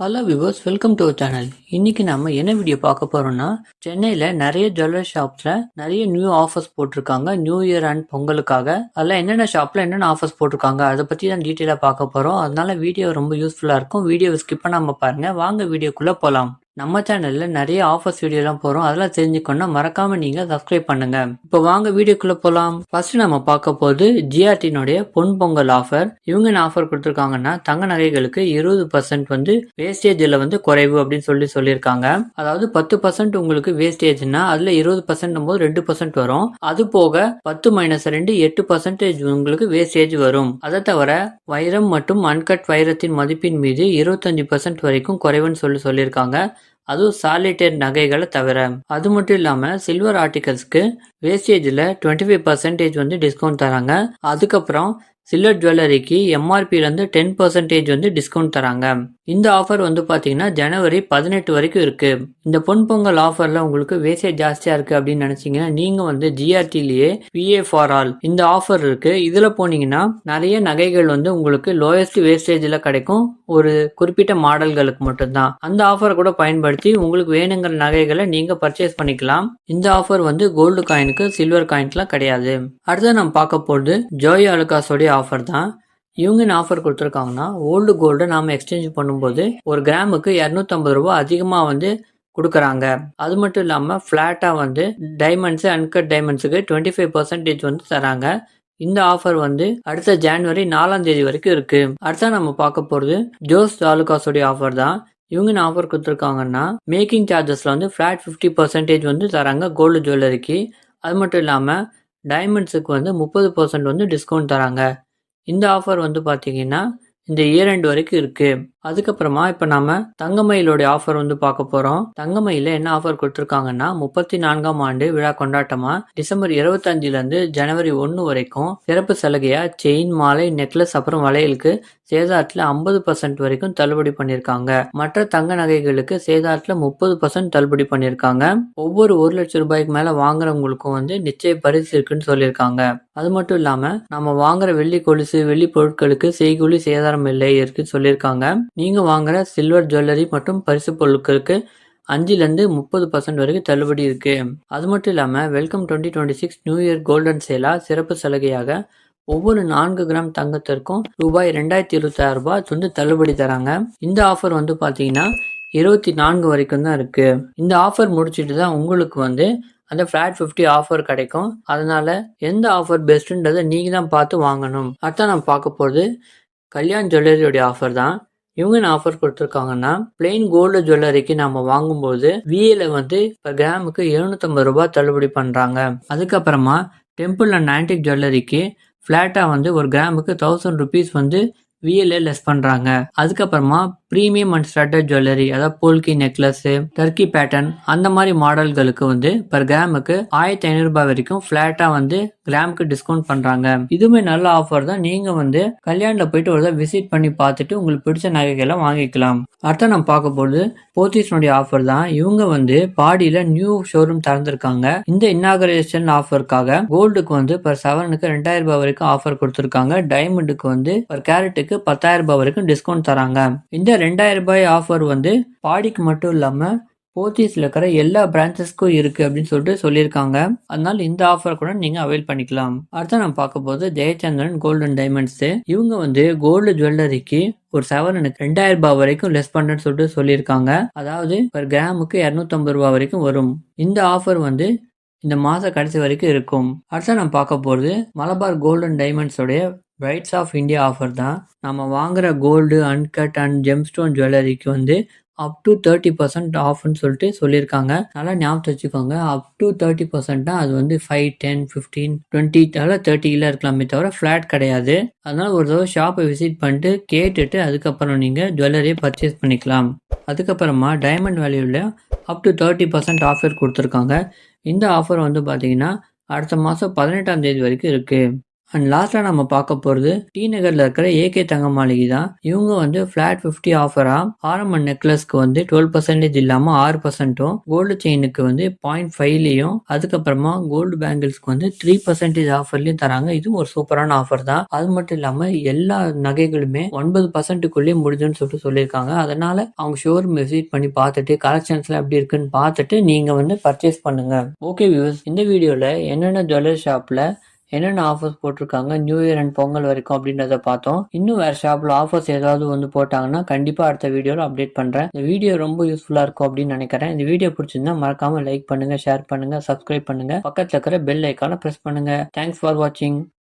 Hello viewers, welcome to our channel. இன்னைக்கு நம்ம என்ன வீடியோ பார்க்க போறோம்னா, சென்னையில் நிறைய ஜுவல்லரி ஷாப்ஸ்ல நிறைய நியூ ஆஃபர்ஸ் போட்டிருக்காங்க நியூ இயர் அண்ட் பொங்கலுக்காக. அதில் என்னென்ன ஷாப்ல என்னென்ன ஆஃபர்ஸ் போட்டிருக்காங்க அதை பற்றி தான் டீட்டெயிலாக பார்க்க போகிறோம். அதனால வீடியோ ரொம்ப யூஸ்ஃபுல்லாக இருக்கும். வீடியோவை ஸ்கிப் பண்ணாமல் பாருங்க. வாங்க வீடியோக்குள்ளே போகலாம். நம்ம சேனல்ல நிறைய ஆஃபர்ஸ் வீடியோலாம் போறோம். அதெல்லாம் தெரிஞ்சுக்கணும்னா மறக்காம நீங்க சப்ஸ்கிரைப் பண்ணுங்க. இப்போ வாங்க வீடியோக்குள்ள போலாம். ஃபர்ஸ்ட் நம்ம பார்க்க போது ஜிஆர்டினுடைய பொன் பொங்கல் ஆஃபர். இவங்க என்ன ஆஃபர் கொடுத்துருக்காங்கன்னா, தங்க நகைகளுக்கு 20% வந்து வேஸ்டேஜ்ல வந்து குறைவு அப்படின்னு சொல்லியிருக்காங்க. அதாவது 10% உங்களுக்கு வேஸ்டேஜ்னா அதுல 20% போது 2% வரும். அது போக 10 - 2 8% உங்களுக்கு வேஸ்டேஜ் வரும். அதை தவிர வைரம் மற்றும் அன்கட் வைரத்தின் மதிப்பின் மீது 25% வரைக்கும் குறைவுன்னு சொல்லியிருக்காங்க. அதுவும் சாலிட்டேர் நகைகளை தவிர. அது மட்டும் இல்லாம சில்வர் ஆர்டிகல்ஸ்க்கு வேஸ்டேஜ்ல 25% வந்து டிஸ்கவுண்ட் தராங்க. அதுக்கப்புறம் சில்வர் ஜுவல்லரிக்கு எம்ஆர்பில இருந்து 10% வந்து டிஸ்கவுண்ட் தராங்க. இந்த ஆஃபர் வந்து பாத்தீங்கன்னா ஜனவரி 18 வரைக்கும் இருக்கு. இந்த பொன் பொங்கல் ஆஃபர்ல உங்களுக்கு வேஸ்டேஜ் ஜாஸ்தியா இருக்கு அப்படின்னு நினைச்சீங்கன்னா நீங்க வந்து ஜிஆர்டிலேயே PA ஃபார் ஆல் இந்த ஆஃபர் இருக்கு. இதுல போனீங்கன்னா நிறைய நகைகள் வந்து உங்களுக்கு லோயஸ்ட் வேஸ்டேஜ்ல கிடைக்கும். ஒரு குறிப்பிட்ட மாடல்களுக்கு மட்டும்தான். அந்த ஆஃபரை கூட பயன்படுத்தி உங்களுக்கு வேணுங்கிற நகைகளை நீங்க பர்ச்சேஸ் பண்ணிக்கலாம். இந்த ஆஃபர் வந்து கோல்டு காயினுக்கு சில்வர் காயின்க்குலாம் கிடையாது. அடுத்து நம்ம பார்க்க போறது ஜோய் அலுகாஸோடைய ஆஃபர் தான். இவங்க என்ன ஆஃபர் கொடுத்துருக்காங்கன்னா, ஓல்டு கோல்டை நாம எக்ஸ்சேஞ்ச் பண்ணும்போது ஒரு கிராமுக்கு 250 ரூபாய் அதிகமா வந்து கொடுக்குறாங்க. அது மட்டும் இல்லாம பிளாட்டா வந்து டைமண்ட்ஸ் அன்கட் டைமண்ட்ஸுக்கு 25% வந்து தராங்க. இந்த ஆஃபர் வந்து அடுத்த ஜனவரி 4ஆம் தேதி வரைக்கும் இருக்கு. அடுத்த நம்ம பார்க்க போறது ஜோஸ் ஆலுகாஸோடைய ஆஃபர் தான். இவங்க என்ன ஆஃபர் கொடுத்துருக்காங்கன்னா, மேக்கிங் சார்ஜஸ்ல வந்து ஃபிளாட் 50% வந்து தராங்க கோல்டு ஜுவல்லரிக்கு. அது மட்டும் இல்லாம டைமண்ட்ஸுக்கு வந்து 30% வந்து டிஸ்கவுண்ட் தராங்க. இந்த ஆஃபர் வந்து பாத்தீங்கன்னா இந்த இயர் எண்ட் வரைக்கும் இருக்கு. அதுக்கப்புறமா இப்ப நாம தங்கமயிலோட ஆஃபர் வந்து பார்க்க போறோம். தங்கமயில என்ன ஆஃபர் கொடுத்திருக்காங்கன்னா, 34ஆம் ஆண்டு விழா கொண்டாட்டமா டிசம்பர் 25ல இருந்து ஜனவரி 1 வரைக்கும் சிறப்பு சலுகையா செயின், மாலை, நெக்லஸ் அப்புறம் வளையலுக்கு சேதாரத்துல 50% வரைக்கும் தள்ளுபடி பண்ணிருக்காங்க. மற்ற தங்க நகைகளுக்கு சேதாரத்துல 30% தள்ளுபடி பண்ணிருக்காங்க. ஒவ்வொரு 1 லட்சம் ரூபாய்க்கு மேல வாங்குறவங்களுக்கும் வந்து நிச்சய பரிசு இருக்குன்னு சொல்லியிருக்காங்க. அது மட்டும் இல்லாம நம்ம வாங்குற வெள்ளி கொலுசு, வெள்ளி பொருட்களுக்கு செய்கூலி சேதாரம் இல்லை இருக்குன்னு சொல்லியிருக்காங்க. நீங்க வாங்குற சில்வர் ஜுவல்லரி மற்றும் பரிசு பொருட்களுக்கு 5ல இருந்து 30% வரைக்கும் தள்ளுபடி இருக்கு. அது மட்டும் இல்லாம வெல்கம் 2026 நியூ இயர் கோல்டன் சேலா சிறப்பு சலுகையாக ஒவ்வொரு 4 கிராம் தங்கத்திற்கும் ரூபாய் 2026 வந்து தள்ளுபடி தராங்க. இந்த ஆஃபர் வந்து பாத்தீங்கன்னா 24 வரைக்கும் தான் இருக்கு. இந்த ஆஃபர் முடிச்சிட்டு தான் உங்களுக்கு வந்து அந்த ஃபிளாட் 50 ஆஃபர் கிடைக்கும். அதனால எந்த ஆஃபர் பெஸ்ட்ன்றதை நீங்க தான் பார்த்து வாங்கணும். அடுத்த நம்ம பார்க்க போறது கல்யாண் ஜுவல்லரியோட ஆஃபர் தான். இவங்க என்ன ஆஃபர் கொடுத்துருக்காங்கன்னா, பிளெயின் கோல்டு ஜுவல்லரிக்கு நம்ம வாங்கும்போது VAல வந்து per கிராமுக்கு 750 ரூபாய் தள்ளுபடி பண்றாங்க. அதுக்கப்புறமா டெம்பிள் அண்ட் ஆன்டிக் ஜுவல்லரிக்கு பிளாட்டா வந்து ஒரு கிராமுக்கு 1000 ருபீஸ் வந்து VAல லெஸ் பண்றாங்க. அதுக்கப்புறமா பிரீமியம் அண்ட் ஸ்டட்டட் ஜுவல்லரி, அதாவது போல்கி நெக்லஸ், டர்க்கி பேட்டர்ன் அந்த மாதிரி மாடல்களுக்கு வந்து per கிராமுக்கு 1500 ரூபாய் வரைக்கும் பிளாட்டா வந்து கிராமுக்கு டிஸ்கவுண்ட் பண்றாங்க. இதுவுமே நல்ல ஆஃபர் தான். நீங்க வந்து கல்யாண்ல போயிட்டு ஒரு விசிட் பண்ணி பார்த்துட்டு உங்களுக்கு பிடிச்ச நகைகளை வாங்கிக்கலாம். அடுத்த நம்ம பார்க்க போறது போத்தீஸ்னுடைய ஆஃபர் தான். இவங்க வந்து பாடியில நியூ ஷோரூம் திறந்திருக்காங்க. இந்த இன்னாகரேஷன் ஆஃபருக்காக கோல்டுக்கு வந்து per சவரனுக்கு 2000 ரூபாய் வரைக்கும் ஆஃபர் கொடுத்திருக்காங்க. டைமண்டுக்கு வந்து per கேரட்டுக்கு 10,000 ரூபாய் வரைக்கும் டிஸ்கவுண்ட் தராங்க. இந்த 2000 ரூபாய் ஆஃபர் வந்து பாடிக்கு மட்டும் இல்லாம போத்தீஸ்ல இருக்கிற எல்லா பிரான்ச்சஸ்க்கும் இருக்கு அப்படின்னு சொல்லியிருக்காங்க. அதனால இந்த ஆஃபர் கூட நீங்க அவைல் பண்ணிக்கலாம். அடுத்த நம்ம பார்க்க போது ஜெயச்சந்திரன் கோல்டன் டைமண்ட்ஸ். இவங்க வந்து கோல்டு ஜுவல்லரிக்கு ஒரு சவரனுக்கு 2000 ரூபாய் வரைக்கும் லெஸ் பண்ணுன்னு சொல்லியிருக்காங்க. அதாவது per கிராமுக்கு 250 ரூபாய் வரைக்கும் வரும். இந்த ஆஃபர் வந்து இந்த மாச கடைசி வரைக்கும் இருக்கும். அடுத்த நம்ம பார்க்க போறது மலபார் கோல்டன் டைமண்ட்ஸோடைய பிரைட்ஸ் ஆஃப் இந்தியா ஆஃபர் தான். நம்ம வாங்குற கோல்டு, அன்கட் அண்ட் ஜெம்ஸ்டோன் ஜுவல்லரிக்கு வந்து அப் டு 30% ஆஃப்னு சொல்லியிருக்காங்க. நல்லா ஞாபகம் வச்சுக்கோங்க. அப் டு 30% தான். அது வந்து 5, 10, 15, 20 30ல இருக்கலாமே தவிர ஃபிளாட் கிடையாது. அதனால ஒரு தடவை ஷாப்பை விசிட் பண்ணிட்டு கேட்டுட்டு அதுக்கப்புறம் நீங்க ஜுவல்லரியை பர்ச்சேஸ் பண்ணிக்கலாம். அதுக்கப்புறமா டைமண்ட் வேல்யூல அப் டு 30% ஆஃபர் கொடுத்துருக்காங்க. இந்த ஆஃபர் வந்து பாத்தீங்கன்னா அடுத்த மாசம் 18ஆம் தேதி வரைக்கும் இருக்கு. அண்ட் லாஸ்ட்டாக நம்ம பார்க்க போகிறது டி நகரில் இருக்கிற ஏகே தங்க மாளிகை தான். இவங்க வந்து ஃபிளாட் 50 ஆஃபராக ஆரம் அண்ட் நெக்லஸ்க்கு வந்து 12% இல்லாமல் 6%, கோல்டு செயினுக்கு வந்து 0.5லையும், அதுக்கப்புறமா கோல்டு பேங்கிள்ஸ்க்கு வந்து 3% ஆஃபர்லையும் தராங்க. இதுவும் ஒரு சூப்பரான ஆஃபர் தான். அது மட்டும் இல்லாமல் எல்லா நகைகளுமே 9%க்குள்ளேயே முடிஞ்சுன்னு சொல்லியிருக்காங்க. அதனால அவங்க ஷோரூம் விசிட் பண்ணி பார்த்துட்டு கலெக்ஷன்ஸ்லாம் எப்படி இருக்குன்னு பார்த்துட்டு நீங்கள் வந்து பர்ச்சேஸ் பண்ணுங்க. ஓகே வியூவர்ஸ், இந்த வீடியோவில் என்னென்ன ஜுவல்லரி ஷாப்பில் என்னென்ன ஆஃபர்ஸ் போட்டிருக்காங்க நியூ இயர் அண்ட் பொங்கல் வரைக்கும் அப்படின்றத பார்த்தோம். இன்னும் வேற ஷாப்ல ஆஃபர்ஸ் ஏதாவது வந்து போட்டாங்கன்னா கண்டிப்பா அடுத்த வீடியோல அப்டேட் பண்றேன். இந்த வீடியோ ரொம்ப யூஸ்ஃபுல்லா இருக்கும் அப்படின்னு நினைக்கிறேன். இந்த வீடியோ பிடிச்சிருந்தா மறக்காம லைக் பண்ணுங்க, ஷேர் பண்ணுங்க, சப்ஸ்கிரைப் பண்ணுங்க, பக்கத்துல இருக்கிற பெல் ஐக்கான பிரஸ் பண்ணுங்க. தேங்க்ஸ் ஃபார் வாட்சிங்.